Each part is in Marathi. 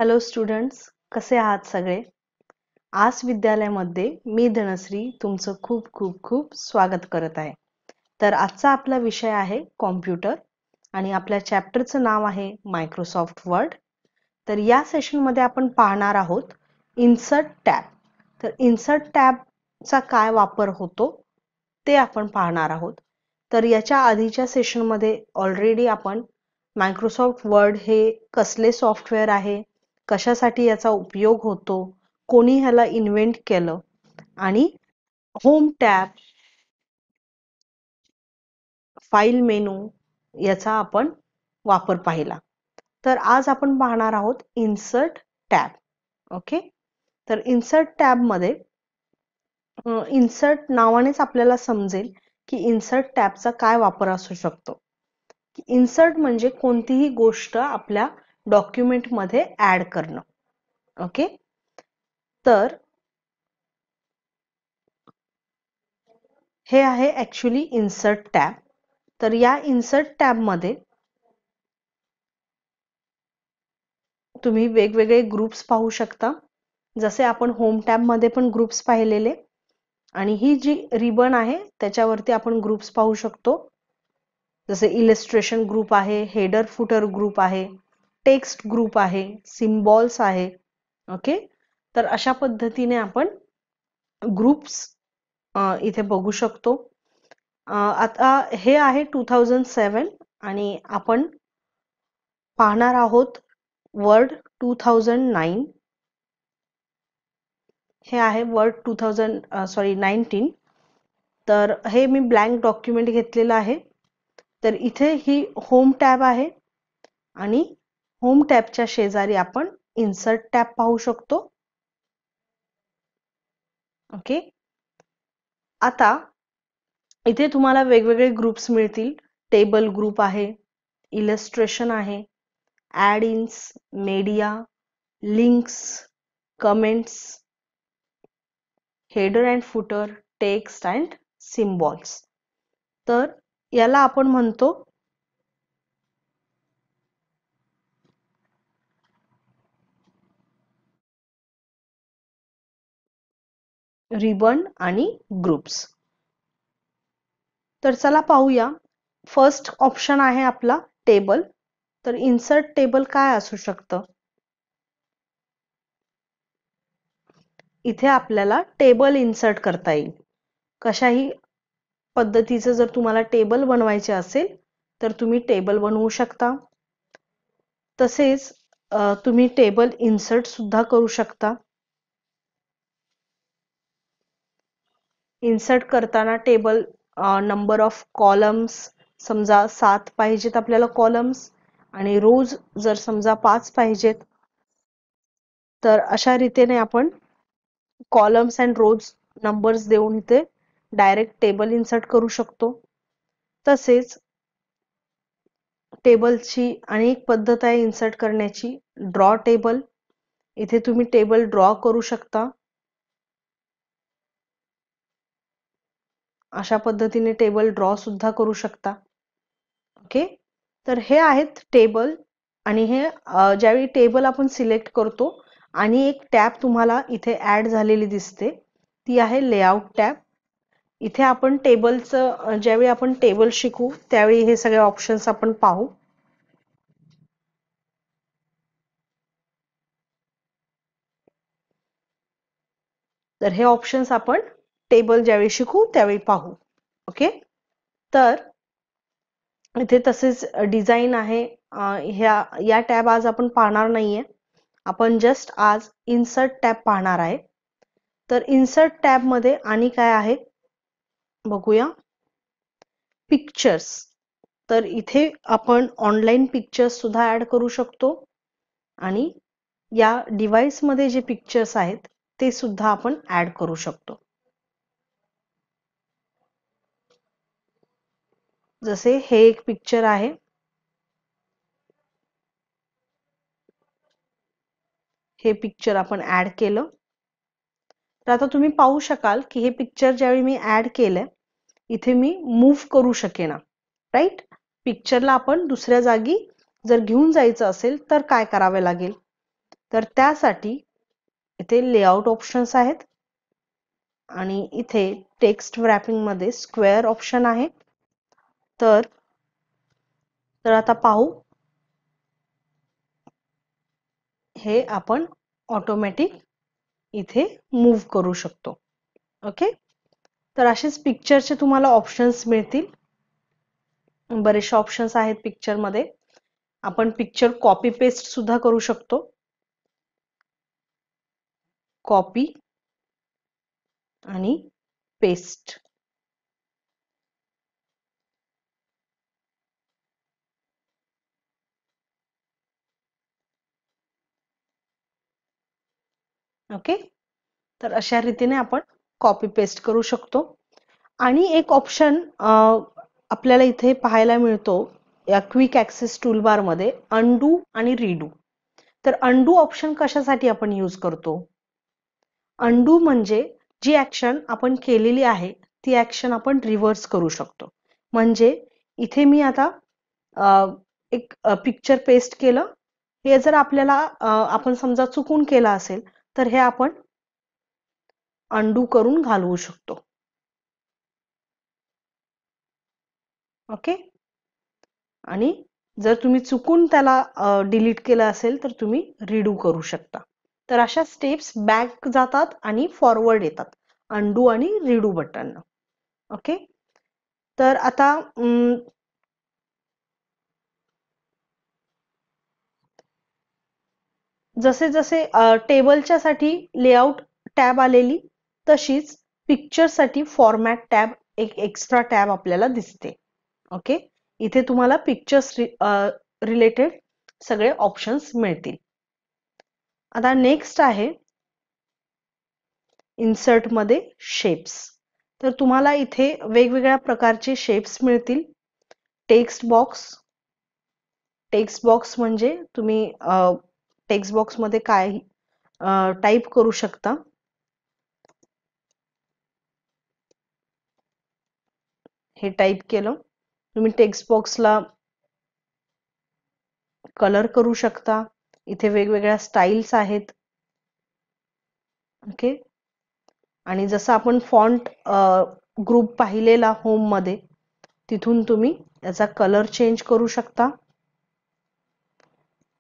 हॅलो स्टुडंट्स, कसे आहात सगळे? आज विद्यालयामध्ये मी धनश्री तुमचं खूप खूप खूप स्वागत करत आहे. तर आजचा आपला विषय आहे कॉम्प्युटर आणि आपल्या चॅप्टरचं नाव आहे मायक्रोसॉफ्ट वर्ड. तर या सेशनमध्ये आपण पाहणार आहोत इन्सर्ट टॅब. तर इन्सर्ट टॅबचा काय वापर होतो ते आपण पाहणार आहोत. तर याच्या आधीच्या सेशनमध्ये ऑलरेडी आपण मायक्रोसॉफ्ट वर्ड हे कसले सॉफ्टवेअर आहे, कशासाठी याचा उपयोग होतो, कोणी ह्याला इन्व्हेंट केलं आणि होम टॅब, फाईल मेनू याचा आपण वापर पाहिला. तर आज आपण पाहणार आहोत इन्सर्ट टॅब. ओके, तर इन्सर्ट टॅब मध्ये इन्सर्ट नावानेच आपल्याला समजेल की इन्सर्ट टॅबचा काय वापर असू शकतो. इन्सर्ट म्हणजे कोणतीही गोष्ट आपल्या डॉक्युमेंट मध्ये ऍड करणं. ओके, तर हे आहे ऍक्च्युली इन्सर्ट टॅब. तर या इन्सर्ट टॅब मध्ये तुम्ही वेगवेगळे ग्रुप्स पाहू शकता. जसे आपण होम टॅब मध्ये पण ग्रुप्स पाहिलेले, आणि ही जी रिबन आहे त्याच्यावरती आपण ग्रुप्स पाहू शकतो. जसे इलिस्ट्रेशन ग्रुप आहे, हेडर फुटर ग्रुप आहे, टेक्स्ट ग्रुप आहे, सिम्बॉल्स आहे. ओके, तर अशा पद्धतीने आपण ग्रुप्स इथे बघू शकतो. आता हे आहे 2007 आणि आपण पाहणार आहोत वर्ड 2009. हे आहे वर्ड 19. तर हे मी ब्लँक डॉक्युमेंट घेतलेलं आहे. तर इथे ही होम टॅब आहे आणि होम टॅबच्या शेजारी आपण इन्सर्ट टॅब पाहू शकतो. ओके, आता इथे तुम्हाला वेगवेगळे ग्रुप्स मिळतील. टेबल ग्रुप आहे, इलस्ट्रेशन आहे, add ins, media, links, comments, header and footer, text and symbols. तर याला आपण म्हणतो रिबन आणि ग्रुप्स. तर चला पाहूया. फर्स्ट ऑप्शन आहे आपला टेबल. तर इन्सर्ट टेबल काय असू शकतं? इथे आपल्याला टेबल इन्सर्ट करता येईल. कशाही पद्धतीचं जर तुम्हाला टेबल बनवायचे असेल तर तुम्ही टेबल बनवू शकता. तसेच तुम्ही टेबल इन्सर्ट सुद्धा करू शकता. इन्सर्ट करताना टेबल नंबर ऑफ कॉलम्स, समजा 7 पाहिजेत आपल्याला कॉलम्स, आणि रोज जर समजा 5 पाहिजेत, तर अशा रीतीने आपण कॉलम्स अँड रोज नंबर्स देऊन इथे डायरेक्ट टेबल इन्सर्ट करू शकतो. तसेच टेबलची अनेक पद्धत आहे इन्सर्ट करण्याची. ड्रॉ टेबल, इथे तुम्ही टेबल ड्रॉ करू शकता. अशा पद्धतीने टेबल ड्रॉ सुद्धा करू शकता. ओके, तर हे आहेत टेबल. आणि हे ज्यावेळी टेबल आपण सिलेक्ट करतो आणि एक टॅब तुम्हाला इथे ऍड झालेली दिसते, ती आहे लेआउट टॅब. इथे आपण टेबलचं ज्यावेळी आपण टेबल शिकू त्यावेळी हे सगळे ऑप्शन्स आपण पाहू. तर हे ऑप्शन्स आपण टेबल ज्यावेळी शिकू त्यावेळी पाहू. ओके, तर इथे तसेच डिझाईन आहे. या टॅब आज आपण पाहणार नाहीये. आपण जस्ट आज इन्सर्ट टॅब पाहणार आहे. तर इन्सर्ट टॅब मध्ये आणि काय आहे बघूया. पिक्चर्स. तर इथे आपण ऑनलाईन पिक्चर्स सुद्धा ऍड करू शकतो आणि या डिव्हाइस मध्ये जे पिक्चर्स आहेत ते सुद्धा आपण ऍड करू शकतो. जसे हे एक पिक्चर आहे. हे पिक्चर आपण ऍड केलं. तर आता तुम्ही पाहू शकाल की हे पिक्चर ज्यावेळी मी ऍड केलंय इथे मी मूव्ह करू शकेना. राईट, पिक्चरला आपण दुसऱ्या जागी जर घेऊन जायचं असेल तर काय करावे लागेल? तर त्यासाठी इथे लेआउट ऑप्शन्स आहेत आणि इथे टेक्स्ट रॅपिंग मध्ये स्क्वेअर ऑप्शन आहे. तर तर आता पाहू, हे आपण ऑटोमॅटिक इथे मूव्ह करू शकतो. ओके, तर असेच पिक्चरचे तुम्हाला ऑप्शन्स मिळतील. बरेचसे ऑप्शन्स आहेत पिक्चर मध्ये. आपण पिक्चर कॉपी पेस्ट सुद्धा करू शकतो. कॉपी आणि पेस्ट. ओके, तर अशा रीतीने आपण कॉपी पेस्ट करू शकतो. आणि एक ऑप्शन आपल्याला इथे पाहायला मिळतो या क्विक ऍक्सेस टूल बार मध्ये, अनडू आणि रीडू. तर अनडू ऑप्शन कशासाठी आपण यूज करतो? अनडू म्हणजे जी ऍक्शन आपण केलेली आहे ती ऍक्शन आपण रिव्हर्स करू शकतो. म्हणजे इथे मी आता एक पिक्चर पेस्ट केलं, हे जर आपल्याला आपण समजा चुकून केलं असेल तर हे आपण अनडू करून घालवू शकतो. ओके, आणि जर तुम्ही चुकून त्याला डिलीट केलं असेल तर तुम्ही रिडू करू शकता. तर अशा स्टेप्स बॅक जातात आणि फॉरवर्ड येतात अनडू आणि रिडू बटन. ओके, तर आता जसे जसे टेबलच्या साठी लेआउट टॅब आलेली, तशीच पिक्चर साठी फॉर्मॅट टॅब एक एक्स्ट्रा टॅब आपल्याला दिसते. ओके, इथे तुम्हाला पिक्चर्स रिलेटेड सगळे ऑप्शन्स मिळतील. आता नेक्स्ट आहे इन्सर्ट मध्ये शेप्स. तर तुम्हाला इथे वेगवेगळ्या प्रकारचे शेप्स मिळतील. Text box. टेक्स्ट बॉक्स म्हणजे तुम्ही टेक्स्ट बॉक्स मध्ये काय टाइप करू शकता. हे टाइप केलं, तुम्ही टेक्स्ट बॉक्सला कलर करू शकता. इथे वेगवेगळ्या स्टाईल्स आहेत. ओके, आणि जसं आपण फॉन्ट ग्रुप पाहिलेला होम मध्ये, तिथून तुम्ही याचा कलर चेंज करू शकता,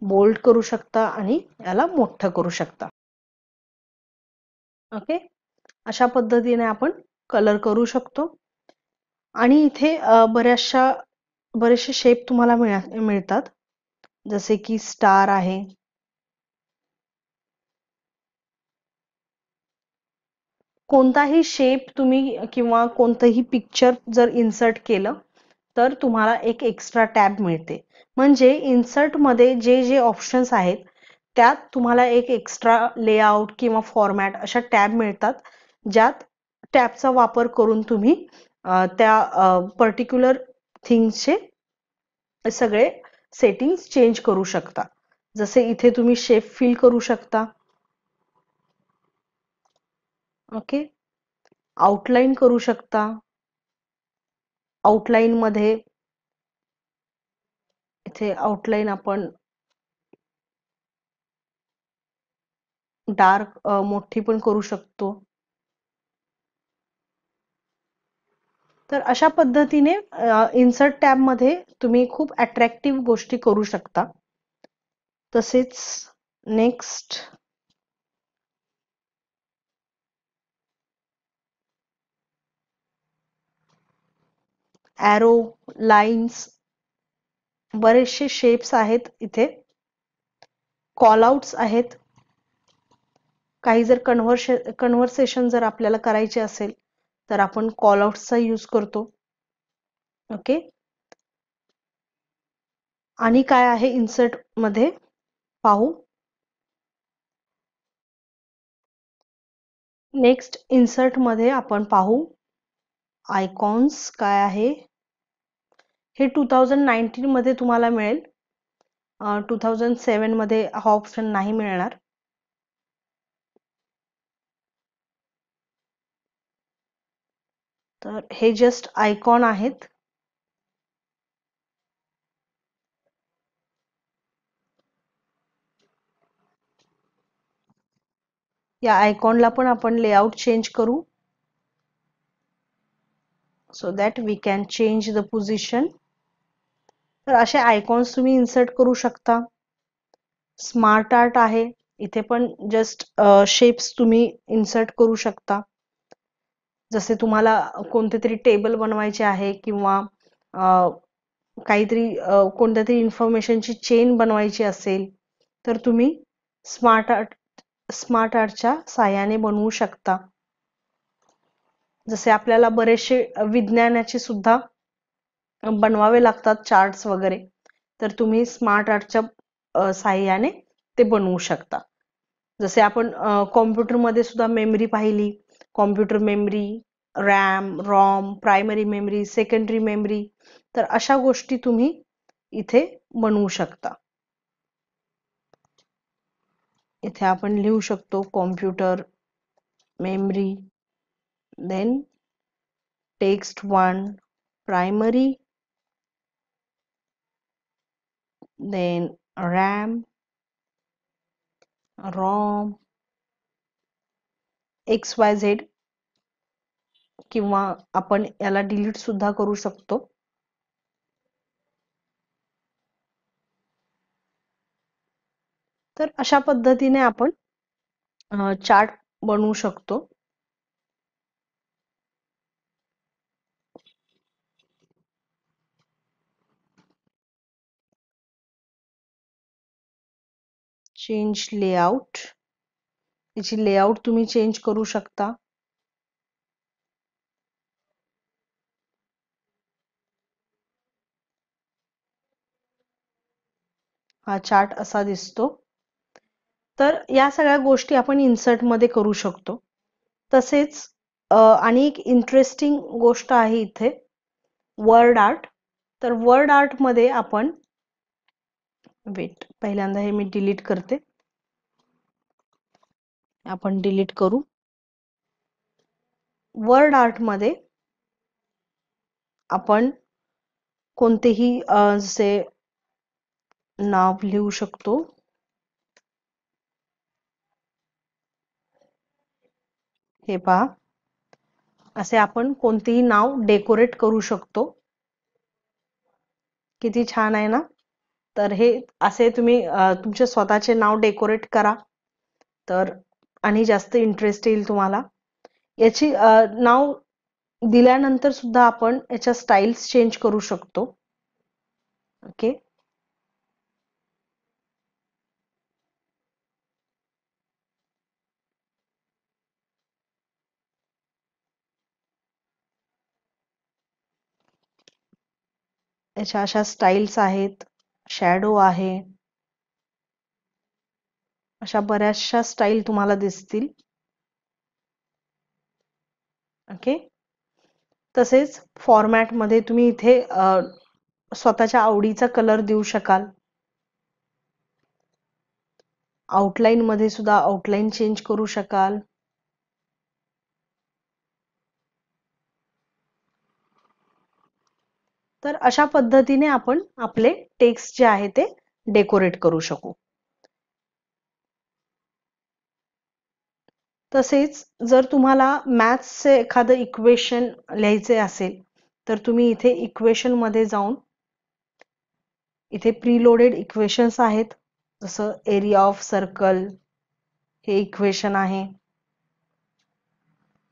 बोल्ड करू शकता आणि याला मोठं करू शकता. ओके, अशा पद्धतीने आपण कलर करू शकतो. आणि इथे बरेचसे शेप तुम्हाला मिळतात, जसे की स्टार आहे. कोणताही शेप तुम्ही किंवा कोणतंही पिक्चर जर इन्सर्ट केलं तर तुम्हाला एक एक्स्ट्रा टॅब मिळते. म्हणजे इन्सर्ट मध्ये जे जे ऑप्शन्स आहेत त्यात तुम्हाला एक एक्स्ट्रा लेआउट किंवा फॉर्मॅट अशा टॅब मिळतात, ज्यात टॅबचा वापर करून तुम्ही त्या पर्टिक्युलर थिंग्सचे सगळे सेटिंग्स चेंज करू शकता. जसे इथे तुम्ही शेप फिल करू शकता. ओके, आउटलाईन करू शकता. आउटलाईन मध्ये इथे आउटलाईन आपण डार्क मोठी पण करू शकतो. तर अशा पद्धतीने इन्सर्ट टॅब मध्ये तुम्ही खूप अट्रॅक्टिव्ह गोष्टी करू शकता. तसेच नेक्स्ट ॲरो, लाईन्स, बरेचसे शेप्स आहेत इथे. कॉलआउट्स आहेत. काही जर कन्व्हर्सेशन जर आपल्याला करायचे असेल तर आपण कॉलआउट्सचा यूज करतो. ओके, आणि काय आहे इन्सर्ट मध्ये पाहू. नेक्स्ट इन्सर्ट मध्ये आपण पाहू आयकॉन्स काय आहे. हे 2019 मध्ये तुम्हाला मिळेल. 2007 मध्ये हा ऑप्शन नाही मिळणार. तर हे जस्ट आयकॉन आहेत. या आयकॉनला पण आपण लेआउट चेंज करू, so that we can change the position. तर असे आयकॉन्स तुम्ही इन्सर्ट करू शकता. स्मार्ट आर्ट आहे, इथे पण जस्ट शेप्स तुम्ही इन्सर्ट करू शकता. जसे तुम्हाला कोणते तरी टेबल बनवायचे आहे किंवा काहीतरी कोणत्या तरी इन्फॉर्मेशनची चेन बनवायची असेल तर तुम्ही स्मार्ट आर्टच्या साहाय्याने बनवू शकता. जसे आपल्याला बरेचसे विज्ञानाचे सुद्धा बनवावे लागतात चार्ट्स वगैरे, तर तुम्ही स्मार्ट आर्टच्या साहाय्याने ते बनवू शकता. जसे आपण कॉम्प्युटरमध्ये सुद्धा मेमरी पाहिली, computer memory, RAM, ROM, primary memory, secondary memory, तर अशा गोष्टी तुम्ही इथे बनवू शकता. इथे आपण लिहू शकतो computer memory, then text 1 primary, then RAM, ROM, XYZ, किंवा आपण याला डिलीट सुद्धा करू शकतो. तर अशा पद्धतीने आपण चार्ट बनवू शकतो. चेंज लेआउट, याची लेआउट तुम्ही चेंज करू शकता. हा चार्ट असा दिसतो. तर या सगळ्या गोष्टी आपण इन्सर्ट मध्ये करू शकतो. तसेच आणि एक इंटरेस्टिंग गोष्ट आहे इथे, वर्ड आर्ट. तर वर्ड आर्ट मध्ये आपण पहिल्यांदा हे मी डिलीट करते, आपण डिलीट करू. वर्ड आर्ट मध्ये आपण कोणतेही जसे नाव लिहू शकतो. हे पहा, असे आपण कोणतेही नाव डेकोरेट करू शकतो. किती छान आहे ना. तर हे असे तुम्ही तुमचे स्वतःचे नाव डेकोरेट करा, तर आणि जास्त इंटरेस्ट येईल तुम्हाला. याची नाव दिल्यानंतर सुद्धा आपण याच्या स्टाईल्स चेंज करू शकतो. ओके, याच्या अशा स्टाईल्स आहेत, शॅडो आहे, अशा बऱ्याचशा स्टाईल तुम्हाला दिसतील. ओके, तसेच फॉर्मॅट मध्ये तुम्ही इथे स्वतःच्या आवडीचा कलर देऊ शकाल. आउटलाईन मध्ये सुद्धा आउटलाईन चेंज करू शकाल. तर अशा पद्धतीने आपण आपले टेक्स्ट जे आहे ते डेकोरेट करू शकू. तसेच जर तुम्हाला मॅथ्सचे एखादं इक्वेशन लिहायचे असेल तर तुम्ही इथे इक्वेशन मध्ये जाऊन इथे प्रीलोडेड इक्वेशन्स आहेत. जसं एरिया ऑफ सर्कल हे इक्वेशन आहे,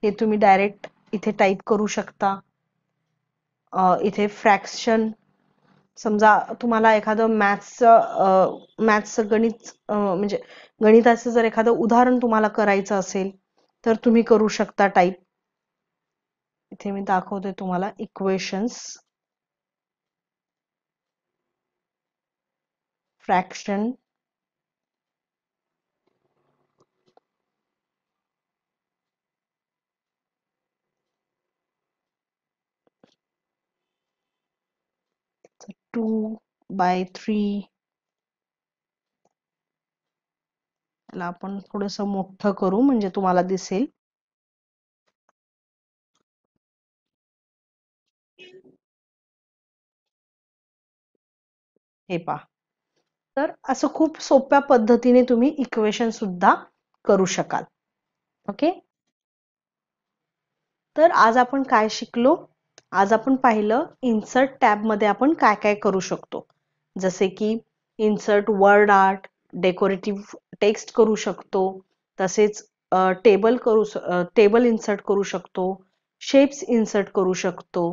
हे तुम्ही डायरेक्ट इथे टाईप करू शकता. इथे फ्रॅक्शन, समजा तुम्हाला एखादं मॅथ्सचं गणित म्हणजे गणिताचं जर एखादं उदाहरण तुम्हाला करायचं असेल तर तुम्ही करू शकता टाईप. इथे मी दाखवते तुम्हाला equations, fraction, two by three, याला आपण थोडस मोठं करू म्हणजे तुम्हाला दिसेल. हे पहा, तर असं खूप सोप्या पद्धतीने तुम्ही इक्वेशन सुद्धा करू शकाल. ओके. तर आज आपण काय शिकलो? आज आपण पाहिलं इन्सर्ट टॅब मध्ये आपण काय काय करू शकतो. जसे की insert word art, decorative text करू शकतो, तसेच टेबल इन्सर्ट करू शकतो, शेप्स इन्सर्ट करू शकतो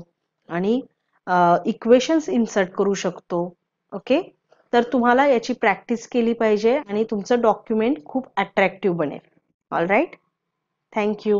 आणि इक्वेशन्स इन्सर्ट करू शकतो. ओके. तर तुम्हाला याची प्रॅक्टिस केली पाहिजे आणि तुमचं डॉक्युमेंट खूप अट्रॅक्टिव्ह बनेल. All right. Thank you.